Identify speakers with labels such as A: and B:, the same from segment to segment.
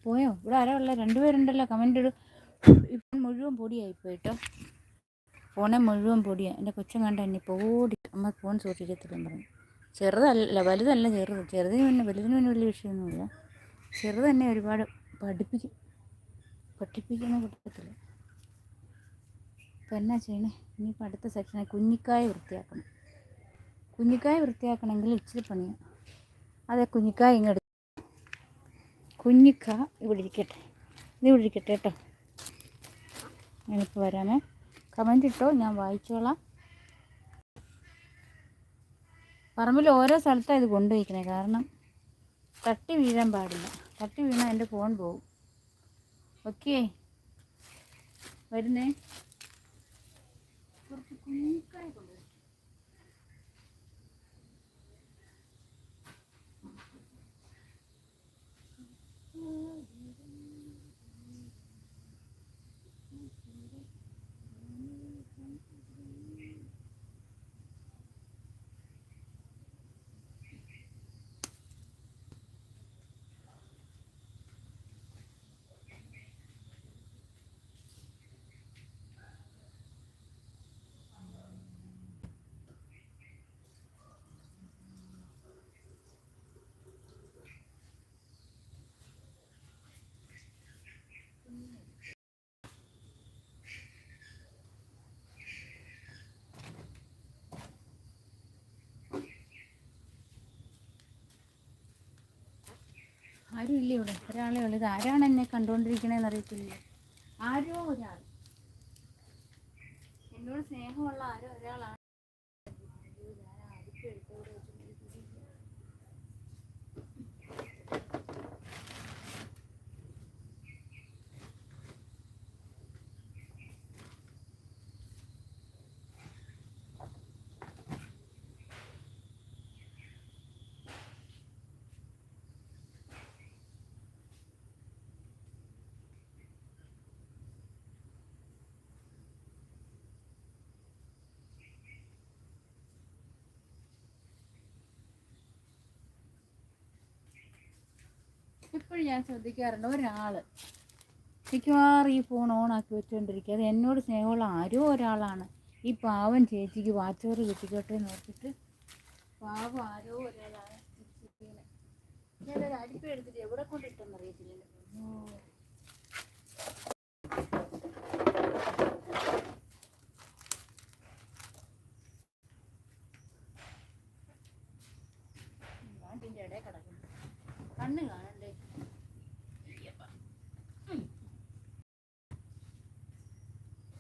A: പോയോ? ഇവിടെ ആരാ ഉള്ളത്? 2 പേരുണ്ടല്ലോ. കമൻ്റ് ഇടും. ഇപ്പം മുഴുവൻ പൊടിയായിപ്പോയി കേട്ടോ. ഫോണെ മുഴുവൻ പൊടിയാണ്. എൻ്റെ കൊച്ചൻ കണ്ട എന്നെ ഇപ്പോൾ ഓടി അമ്മ ഫോൺ സൂക്ഷിക്കത്തില്ലെന്ന് പറഞ്ഞു. ചെറുതല്ല, വലുതല്ല, ചെറുതിന് പിന്നെ വലുതിന് പിന്നെ വലിയ വിഷയമൊന്നുമില്ല. ചെറുത് തന്നെ ഒരുപാട് പഠിപ്പിക്കുന്ന കൂട്ടത്തില്ല. ഇപ്പം എന്നാ ചെയ്യണേ? ഇനിയിപ്പോൾ അടുത്ത സെക്ഷനായി കുഞ്ഞിക്കായ വൃത്തിയാക്കണം. കുഞ്ഞിക്കായ വൃത്തിയാക്കണമെങ്കിൽ ഇച്ചിരി പണിയാണ്. അതെ, കുഞ്ഞിക്കായ ഇങ്ങോട്ട് ഇവിടെ ഇരിക്കട്ടെ. ഇത് ഇവിടെ ഇരിക്കട്ടെ കേട്ടോ. ഞാനിപ്പോൾ വരാമേ. കമൻ്റ് ഇട്ടോ, ഞാൻ വായിച്ചോളാം. പറമ്പിൽ ഓരോ സ്ഥലത്താണ് ഇത് കൊണ്ടുപോയിക്കണേ. കാരണം തട്ടി വീഴാൻ പാടില്ല. തട്ടി വീണാൽ എൻ്റെ ഫോൺ പോകും. ഓക്കെ, വരുന്നേ. കുറച്ച് കുഞ്ഞിക്കായ കൊണ്ടുവരും. ആരും ഇല്ല ഇവിടെ, ഒരാളേ ഉള്ളൂ. ഇത് ആരാണ് എന്നെ കണ്ടുകൊണ്ടിരിക്കണേന്ന് അറിയത്തില്ല. ആരോ ഒരാൾ, എന്നോട് സ്നേഹമുള്ള ആരോ ഒരാളാണ്. ഇപ്പോഴും ഞാൻ ശ്രദ്ധിക്കാറുണ്ട്, ഒരാൾ മിക്കവാറും ഈ ഫോൺ ഓണാക്കി വെച്ചുകൊണ്ടിരിക്കുക. അത് എന്നോട് സ്നേഹമുള്ള ആരോ ഒരാളാണ്. ഈ പാവം ചേച്ചിക്ക് വാച്ചോറ് കിട്ടിക്കോട്ടെ നോക്കിയിട്ട് പാവം ആരോ ഒരാളാണ്. ഞാനൊരു അരിപ്പ എടുത്തിട്ട് എവിടെ കൊണ്ടിട്ടെന്ന് അറിയത്തില്ലല്ലോ. ഇതിൻ്റെ ഇടയിൽ കിടക്കുന്നു, കണ്ണ് കാണണ്ടേ.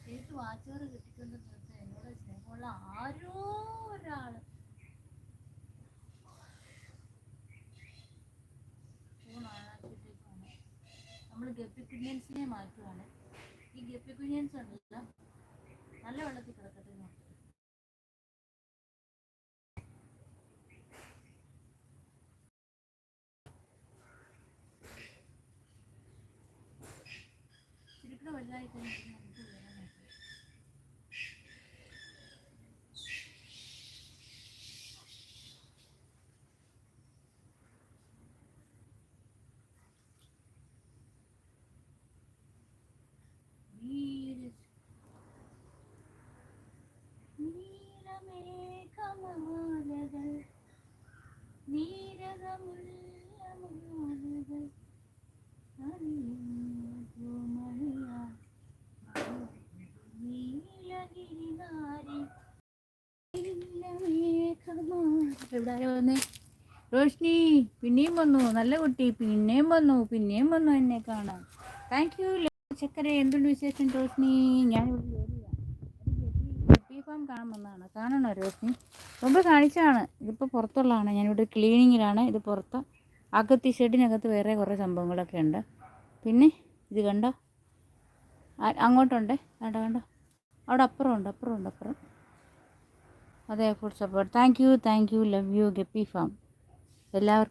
A: ചേച്ചി വാച്ചോറ് കിട്ടിക്കൊണ്ട് എന്നോട് സ്നേഹമുള്ള ആരോ ഒരാൾ ഫോൺ ഓണാക്കിയിട്ടേക്കാണ്. നമ്മൾ ഗപ്പി കുഞ്ഞൻസിനെ മാറ്റുവാണ്. ഈ ഗപ്പി കുഞ്ഞൻസ് ഉണ്ടല്ലോ, നല്ല വെള്ളത്തിൽ കിടക്കട്ടെ നോക്കി. ശരിക്കും വലുതായിട്ട് നമുക്ക് വേണം. നീലമേഘമാലകൾ നീരകമുള്ള മാലകൾ റോഷ്നി പിന്നെയും വന്നു, നല്ല കുട്ടി പിന്നെയും വന്നു എന്നെ കാണാൻ. താങ്ക് യു ചക്കര. എന്തുണ്ട് വിശേഷം റോഷ്നി? ഞാൻ ഗപ്പി ഫാം കാണാൻ വന്നതാണ്. കാണണോ റോഷ്നി? മുമ്പ് കാണിച്ചതാണ്. ഇതിപ്പോൾ പുറത്തുള്ളതാണ്. ഞാനിവിടെ ക്ലീനിങ്ങിലാണ്. ഇത് പുറത്ത് അകത്ത് ഷെഡിനകത്ത് വേറെ കുറേ സംഭവങ്ങളൊക്കെ ഉണ്ട്. പിന്നെ ഇത് കണ്ടോ, അങ്ങോട്ടുണ്ട്, കണ്ടോ, അവിടെ അപ്പുറം. അതെ, full support. Thank you, love you guppy farm. എല്ലാവർക്കും